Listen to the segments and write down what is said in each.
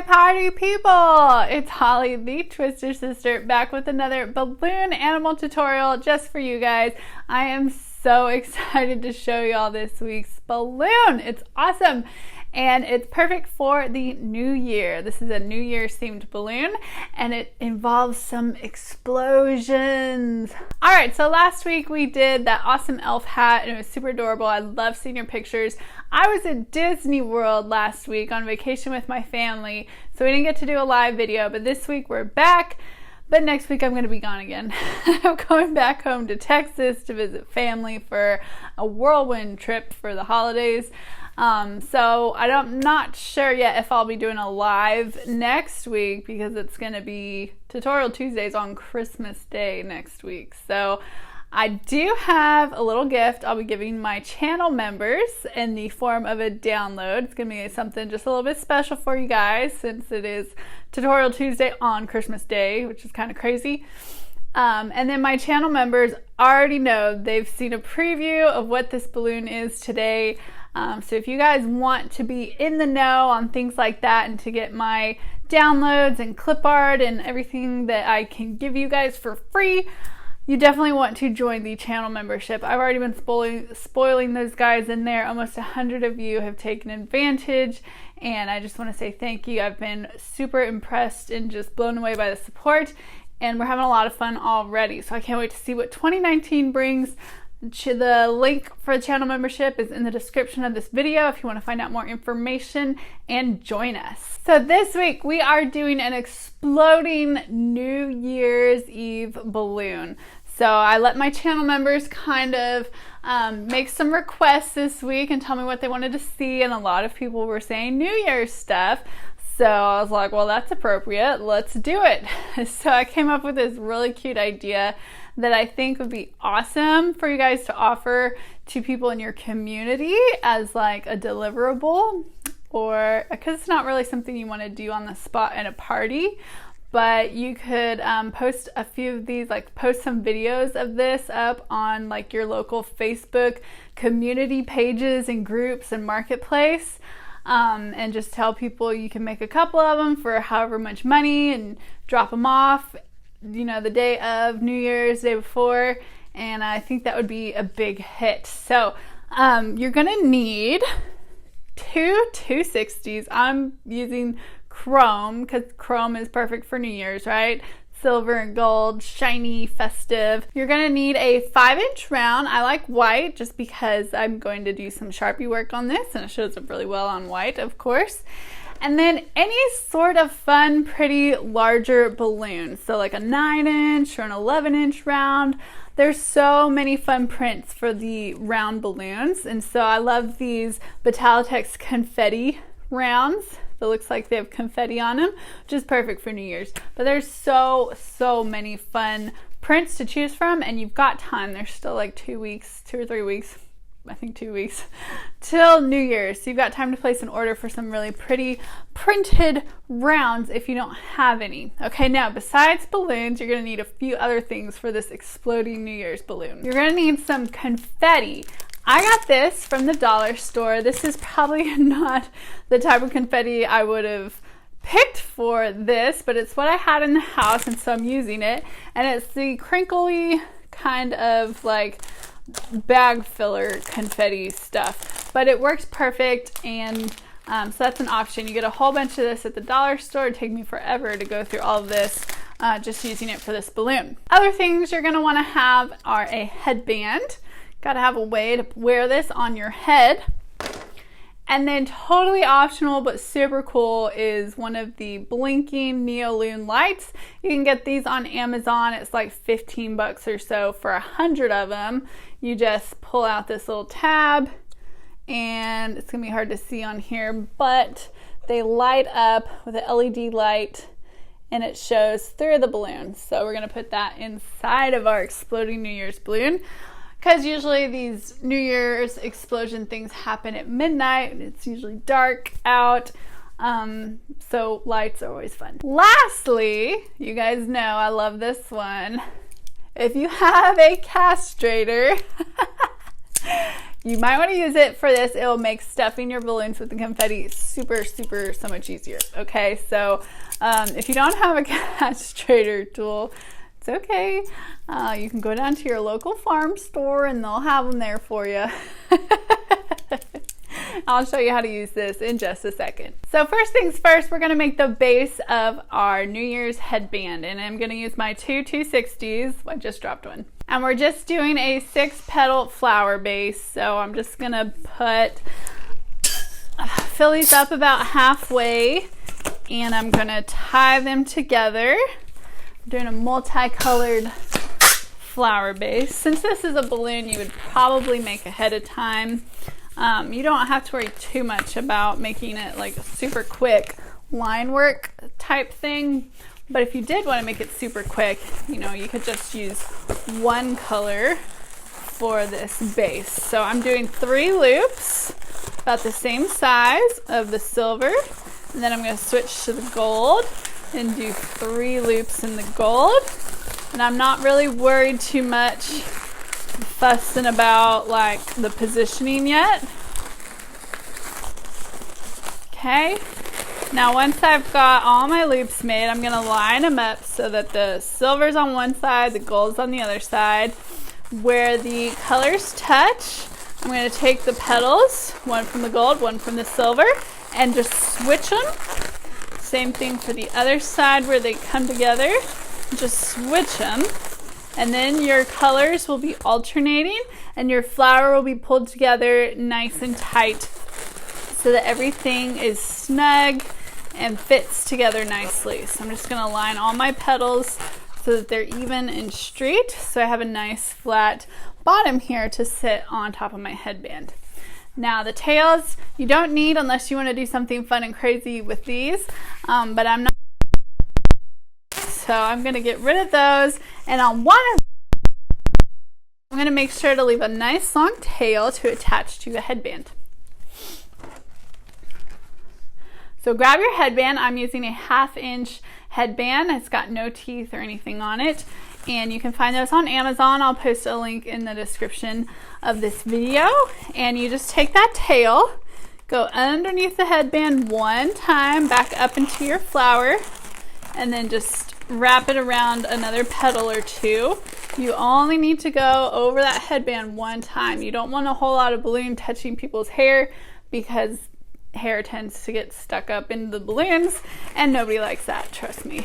party people! It's Holly, the Twister Sister, back with another balloon animal tutorial just for you guys. I am so excited to show y'all this week's balloon. It's awesome and it's perfect for the new year. This is a New Year's themed balloon and it involves some explosions. Alright, so last week we did that awesome elf hat and it was super adorable. I love seeing your pictures. I was at Disney World last week on vacation with my family, so we didn't get to do a live video, but this week we're back. But next week I'm going to be gone again. I'm going back home to Texas to visit family for a whirlwind trip for the holidays. So I'm not sure yet if I'll be doing a live next week because it's going to be Tutorial Tuesdays on Christmas Day next week. So I do have a little gift I'll be giving my channel members in the form of a download. It's going to be something just a little bit special for you guys since it is Tutorial Tuesday on Christmas Day, which is kind of crazy. And then my channel members already know, they've seen a preview of what this balloon is today. So if you guys want to be in the know on things like that and to get my downloads and clip art and everything that I can give you guys for free, you definitely want to join the channel membership. I've already been spoiling those guys in there. Almost 100 of you have taken advantage, and I just want to say thank you. I've been super impressed and just blown away by the support, and we're having a lot of fun already. So I can't wait to see what 2019 brings. The link for the channel membership is in the description of this video if you want to find out more information and join us. So this week we are doing an exploding New Year's Eve balloon. So I let my channel members kind of make some requests this week and tell me what they wanted to see, and a lot of people were saying New Year's stuff. So I was like, well, that's appropriate. Let's do it. So I came up with this really cute idea that I think would be awesome for you guys to offer to people in your community as like a deliverable, or because it's not really something you want to do on the spot at a party, but you could post a few of these, like post some videos of this up on like your local Facebook community pages and groups and marketplace. And just tell people you can make a couple of them for however much money and drop them off, you know, the day of New Year's, day before, and I think that would be a big hit. So you're gonna need two 260s. I'm using chrome because chrome is perfect for New Year's, right? Silver and gold, shiny, festive. You're gonna need a 5-inch round. I like white just because I'm going to do some Sharpie work on this and it shows up really well on white, of course. And then any sort of fun, pretty larger balloon. So like a 9-inch or an 11-inch round. There's so many fun prints for the round balloons. And so I love these Patooties confetti rounds. That looks like they have confetti on them, which is perfect for New Year's. But there's so many fun prints to choose from, and you've got time. There's still like 2 weeks, 2 or 3 weeks, I think 2 weeks, till New Year's. So you've got time to place an order for some really pretty printed rounds if you don't have any. Okay, now besides balloons, you're gonna need a few other things for this exploding New Year's balloon. You're gonna need some confetti. I got this from the dollar store. This is probably not the type of confetti I would have picked for this, but it's what I had in the house, and so I'm using it. And it's the crinkly kind of like bag filler confetti stuff, but it works perfect, and so that's an option. You get a whole bunch of this at the dollar store. It'd take me forever to go through all of this just using it for this balloon. Other things you're going to want to have are a headband. Got to have a way to wear this on your head. And then totally optional but super cool is one of the blinking Neoloon lights. You can get these on Amazon. It's like 15 bucks or so for 100 of them. You just pull out this little tab, and it's gonna be hard to see on here, but they light up with an LED light and it shows through the balloon. So we're gonna put that inside of our exploding New Year's balloon, because usually these New Year's explosion things happen at midnight and it's usually dark out, so lights are always fun. Lastly, you guys know I love this one. If you have a castrator, you might want to use it for this. It will make stuffing your balloons with the confetti super, super, so much easier. Okay, so if you don't have a castrator tool, it's okay. You can go down to your local farm store and they'll have them there for you. I'll show you how to use this in just a second. So first things first, we're gonna make the base of our New Year's headband, and I'm gonna use my two 260s. I just dropped one. And we're just doing a 6-petal flower base. So I'm just gonna fill these up about halfway, and I'm gonna tie them together. I'm doing a multicolored flower base. Since this is a balloon you would probably make ahead of time, you don't have to worry too much about making it like a super quick line work type thing. But if you did want to make it super quick, you know, you could just use one color for this base. So I'm doing 3 loops, about the same size of the silver. And then I'm going to switch to the gold and do 3 loops in the gold. And I'm not really worried too much fussing about like the positioning yet. Okay, now once I've got all my loops made, I'm gonna line them up so that the silver's on one side, the gold's on the other side. Where the colors touch, I'm gonna take the petals, one from the gold, one from the silver, and just switch them. Same thing for the other side where they come together, just switch them. And then your colors will be alternating and your flower will be pulled together nice and tight so that everything is snug and fits together nicely. So I'm just gonna line all my petals so that they're even and straight, so I have a nice flat bottom here to sit on top of my headband. Now the tails, you don't need unless you wanna do something fun and crazy with these, but I'm not. So I'm gonna get rid of those, and on one of them, I'm gonna make sure to leave a nice long tail to attach to the headband. So grab your headband. I'm using a 1/2-inch headband. It's got no teeth or anything on it, and you can find those on Amazon. I'll post a link in the description of this video. And you just take that tail, go underneath the headband one time, back up into your flower, and then just wrap it around another petal or 2. You only need to go over that headband one time. You don't want a whole lot of balloon touching people's hair because hair tends to get stuck up into the balloons and nobody likes that, trust me.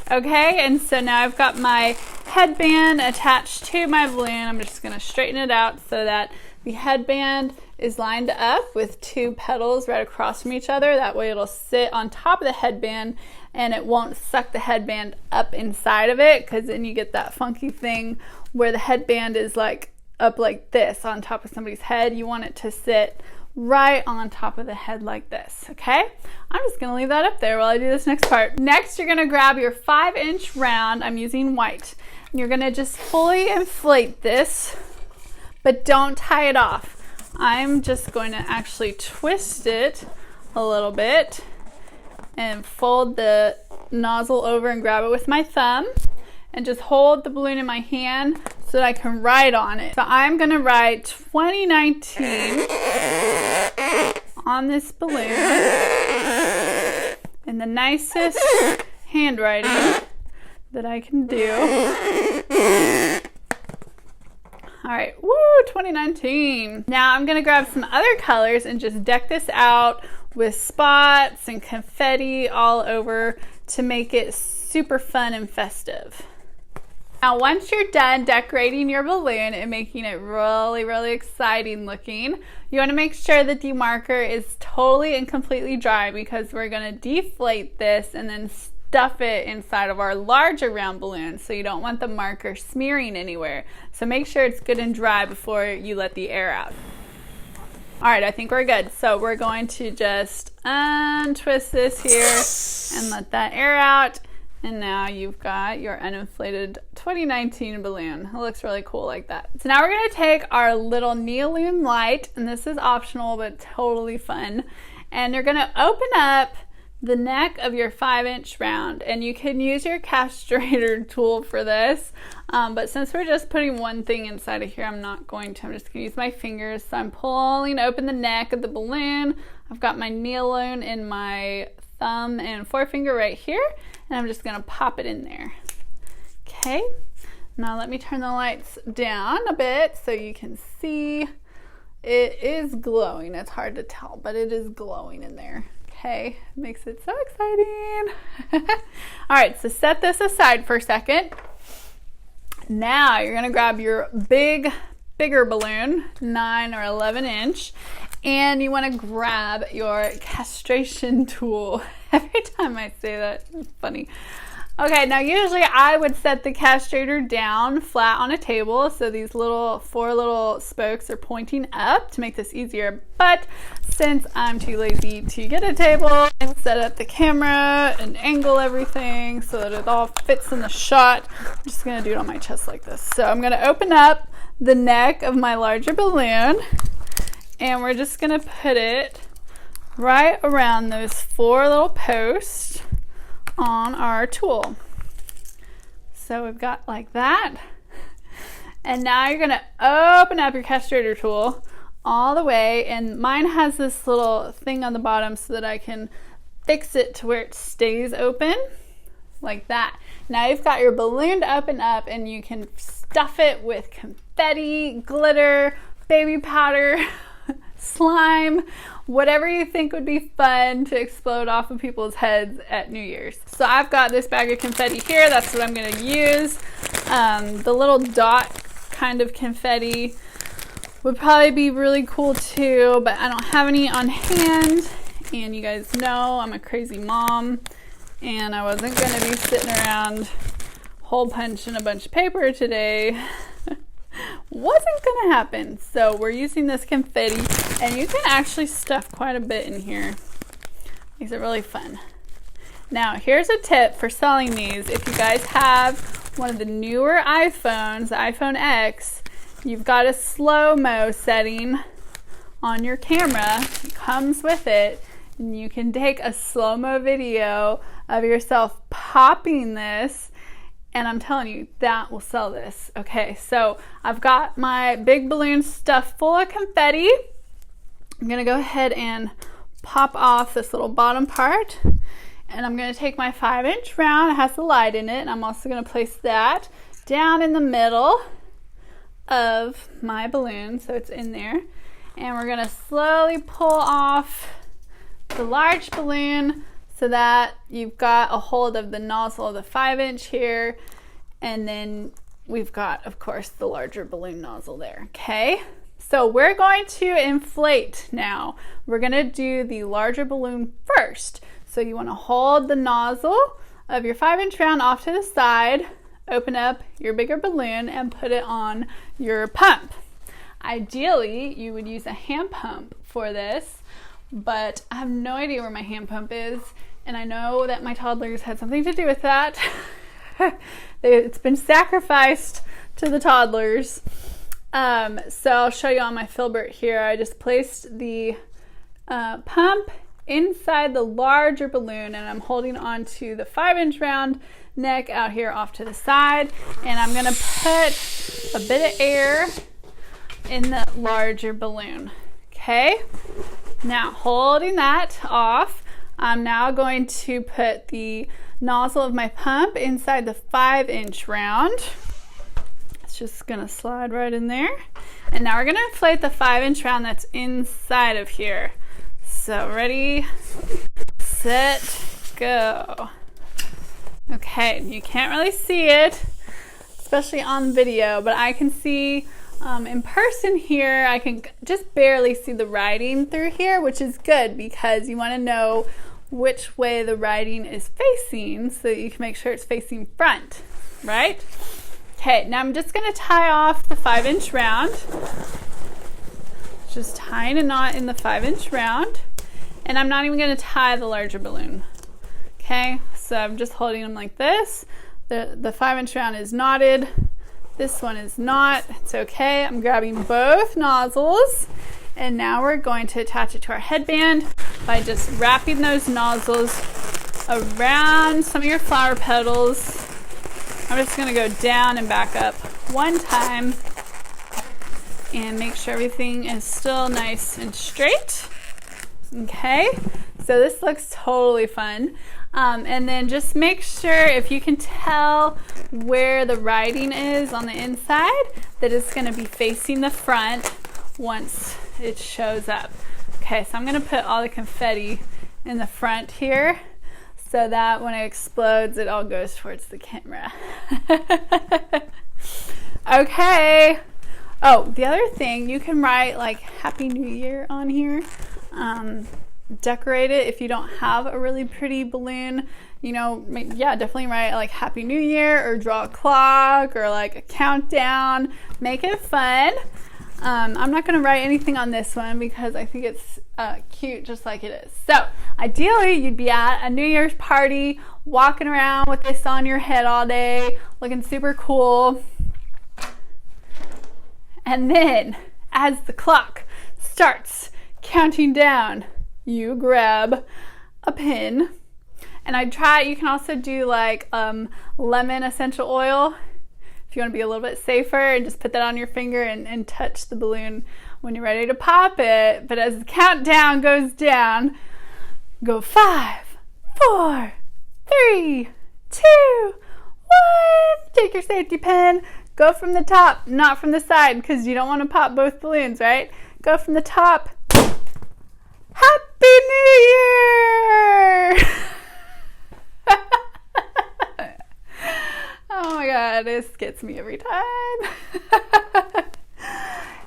Okay, and so now I've got my headband attached to my balloon. I'm just gonna straighten it out so that the headband is lined up with 2 petals right across from each other. That way it'll sit on top of the headband and it won't suck the headband up inside of it, because then you get that funky thing where the headband is like up like this on top of somebody's head. You want it to sit right on top of the head like this, okay? I'm just gonna leave that up there while I do this next part. Next, you're gonna grab your 5-inch round. I'm using white. And you're gonna just fully inflate this, but don't tie it off. I'm just going to actually twist it a little bit and fold the nozzle over and grab it with my thumb and just hold the balloon in my hand so that I can write on it. So I'm gonna write 2019 on this balloon in the nicest handwriting that I can do. All right, woo, 2019. Now I'm gonna grab some other colors and just deck this out with spots and confetti all over to make it super fun and festive. Now once you're done decorating your balloon and making it really, really exciting looking, you wanna make sure that the marker is totally and completely dry, because we're gonna deflate this and then stuff it inside of our larger round balloon, so you don't want the marker smearing anywhere. So make sure it's good and dry before you let the air out. All right, I think we're good. So we're going to just untwist this here and let that air out. And now you've got your uninflated 2019 balloon. It looks really cool like that. So now we're gonna take our little neoloon light, and this is optional but totally fun. And you're gonna open up the neck of your 5-inch round, and you can use your castrator tool for this, but since we're just putting one thing inside of here, I'm not going to. I'm just going to use my fingers. So I'm pulling open the neck of the balloon. I've got my needle in my thumb and forefinger right here, and I'm just going to pop it in there. Okay, now let me turn the lights down a bit so you can see. It is glowing. It's hard to tell, but it is glowing in there. Okay, makes it so exciting. All right, so set this aside for a second. Now you're gonna grab your bigger balloon, 9 or 11 inch, and you wanna grab your castration tool. Every time I say that, it's funny. Okay, now usually I would set the castrator down flat on a table, so these four little spokes are pointing up to make this easier, but since I'm too lazy to get a table and set up the camera and angle everything so that it all fits in the shot, I'm just gonna do it on my chest like this. So I'm gonna open up the neck of my larger balloon, and we're just gonna put it right around those 4 little posts on our tool. So we've got like that. And now you're gonna open up your castrator tool all the way, and mine has this little thing on the bottom so that I can fix it to where it stays open, like that. Now you've got your balloon to open up, and you can stuff it with confetti, glitter, baby powder, slime, whatever you think would be fun to explode off of people's heads at New Year's. So I've got this bag of confetti here. That's what I'm going to use. The little dot kind of confetti would probably be really cool too, but I don't have any on hand. And you guys know I'm a crazy mom, and I wasn't going to be sitting around hole punching a bunch of paper today. Wasn't gonna happen. So we're using this confetti, and you can actually stuff quite a bit in here. Makes it really fun. Now here's a tip for selling these. If you guys have one of the newer iPhones, the iPhone X, you've got a slow-mo setting on your camera. It comes with it, and you can take a slow-mo video of yourself popping this, and I'm telling you, that will sell this. Okay, so I've got my big balloon stuffed full of confetti. I'm gonna go ahead and pop off this little bottom part, and I'm gonna take my 5-inch round. It has the light in it, and I'm also gonna place that down in the middle of my balloon, so it's in there. And we're gonna slowly pull off the large balloon so that you've got a hold of the nozzle of the 5-inch here, and then we've got, of course, the larger balloon nozzle there. Okay, so we're going to inflate now. We're gonna do the larger balloon first. So you wanna hold the nozzle of your 5-inch round off to the side, open up your bigger balloon, and put it on your pump. Ideally, you would use a hand pump for this, but I have no idea where my hand pump is, and I know that my toddlers had something to do with that. It's been sacrificed to the toddlers. So I'll show you on my filbert here. I just placed the pump inside the larger balloon, and I'm holding on to the 5-inch round neck out here off to the side, and I'm gonna put a bit of air in the larger balloon. Okay, now holding that off, I'm now going to put the nozzle of my pump inside the 5-inch round. It's just gonna slide right in there, and now we're gonna inflate the 5-inch round that's inside of here. So ready, set, go. Okay, you can't really see it, especially on video, but I can see in person here. I can just barely see the writing through here, which is good because you want to know which way the writing is facing so that you can make sure it's facing front, right? Okay, now I'm just going to tie off the 5-inch round. Just tying a knot in the 5-inch round, and I'm not even going to tie the larger balloon. Okay, so I'm just holding them like this. The 5-inch round is knotted. This one is not. It's okay. I'm grabbing both nozzles, and now we're going to attach it to our headband. by just wrapping those nozzles around some of your flower petals. I'm just going to go down and back up one time and make sure everything is still nice and straight. Okay, so this looks totally fun. And then just make sure, if you can tell where the writing is on the inside, that it's going to be facing the front once it shows up. Okay, so I'm going to put all the confetti in the front here so that when it explodes, it all goes towards the camera. Okay. Oh, the other thing, you can write like Happy New Year on here. Decorate it if you don't have a really pretty balloon. You know, yeah, definitely write like Happy New Year, or draw a clock, or like a countdown. Make it fun. I'm not going to write anything on this one because I think it's cute just like it is. So ideally you'd be at a New Year's party, walking around with this on your head all day, looking super cool. And then as the clock starts counting down, you grab a pin, and you can also do like lemon essential oil if you want to be a little bit safer, and just put that on your finger and touch the balloon when you're ready to pop it. But as the countdown goes down, go 5, 4, 3, 2, 1. Take your safety pin, go from the top, not from the side, because you don't want to pop both balloons, right? Go from the top. Happy New Year! Oh my God, this gets me every time.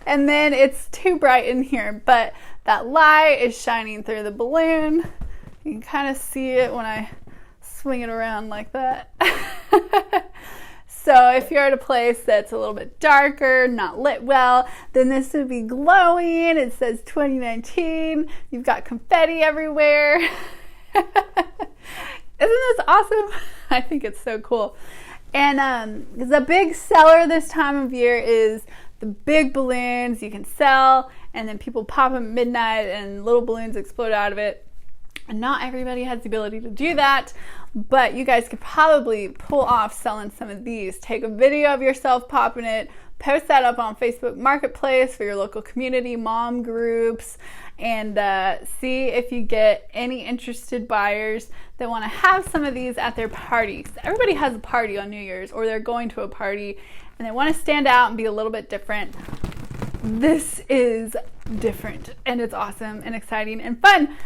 And then it's too bright in here, but that light is shining through the balloon. You can kind of see it when I swing it around like that. So if you're at a place that's a little bit darker, not lit well, then this would be glowing. It says 2019. You've got confetti everywhere. Isn't this awesome? I think it's so cool. And the big seller this time of year is the big balloons you can sell, and then people pop them at midnight and little balloons explode out of it. And not everybody has the ability to do that, but you guys could probably pull off selling some of these. Take a video of yourself popping it, post that up on Facebook Marketplace for your local community, mom groups, and see if you get any interested buyers that want to have some of these at their parties. Everybody has a party on New Year's, or they're going to a party and they want to stand out and be a little bit different. This is different, and it's awesome and exciting and fun.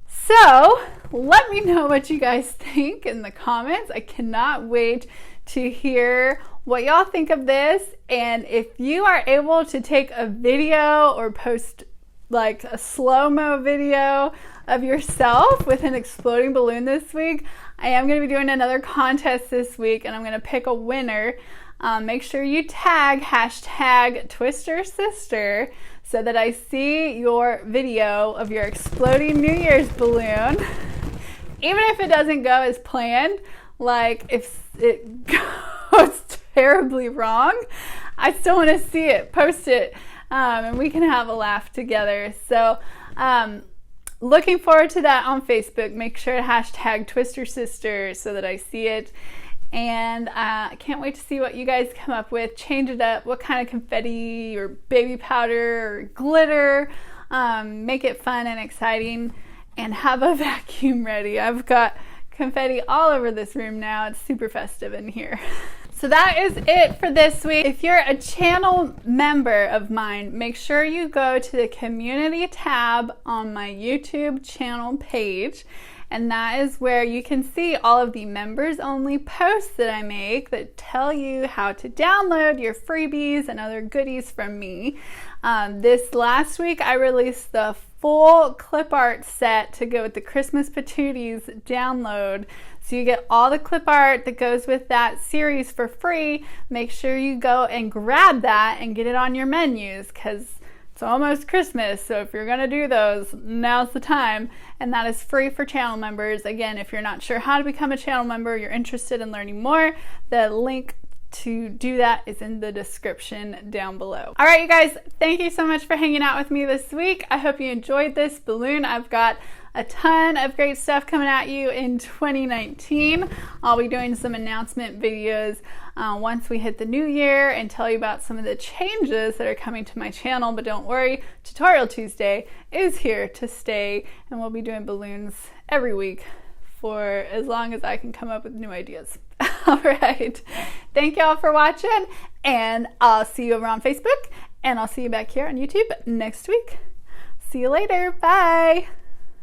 So let me know what you guys think in the comments. I cannot wait to hear what y'all think of this. And if you are able to take a video or post like a slow-mo video of yourself with an exploding balloon this week, I am going to be doing another contest this week, and I'm going to pick a winner. Make sure you tag #TwisterSister so that I see your video of your exploding New Year's balloon. Even if it doesn't go as planned, like if it goes terribly wrong, I still want to see it. Post it, and we can have a laugh together. So looking forward to that on Facebook. Make sure to #TwisterSister so that I see it. And I can't wait to see what you guys come up with. Change it up. What kind of confetti or baby powder or glitter. Make it fun and exciting. And have a vacuum ready. I've got confetti all over this room now. It's super festive in here. So that is it for this week. If you're a channel member of mine, make sure you go to the community tab on my YouTube channel page. And that is where you can see all of the members only posts that I make that tell you how to download your freebies and other goodies from me. This last week I released the full clip art set to go with the Christmas Patooties download. So you get all the clip art that goes with that series for free. Make sure you go and grab that and get it on your menus, because it's almost Christmas, so if you're going to do those, now's the time. And that is free for channel members. Again, if you're not sure how to become a channel member, you're interested in learning more, the link to do that is in the description down below. All right, you guys, thank you so much for hanging out with me this week. I hope you enjoyed this balloon. I've got a ton of great stuff coming at you in 2019. I'll be doing some announcement videos once we hit the new year and tell you about some of the changes that are coming to my channel, but don't worry, Tutorial Tuesday is here to stay, and we'll be doing balloons every week for as long as I can come up with new ideas. All right, thank y'all for watching, and I'll see you over on Facebook, and I'll see you back here on YouTube next week. See you later, bye.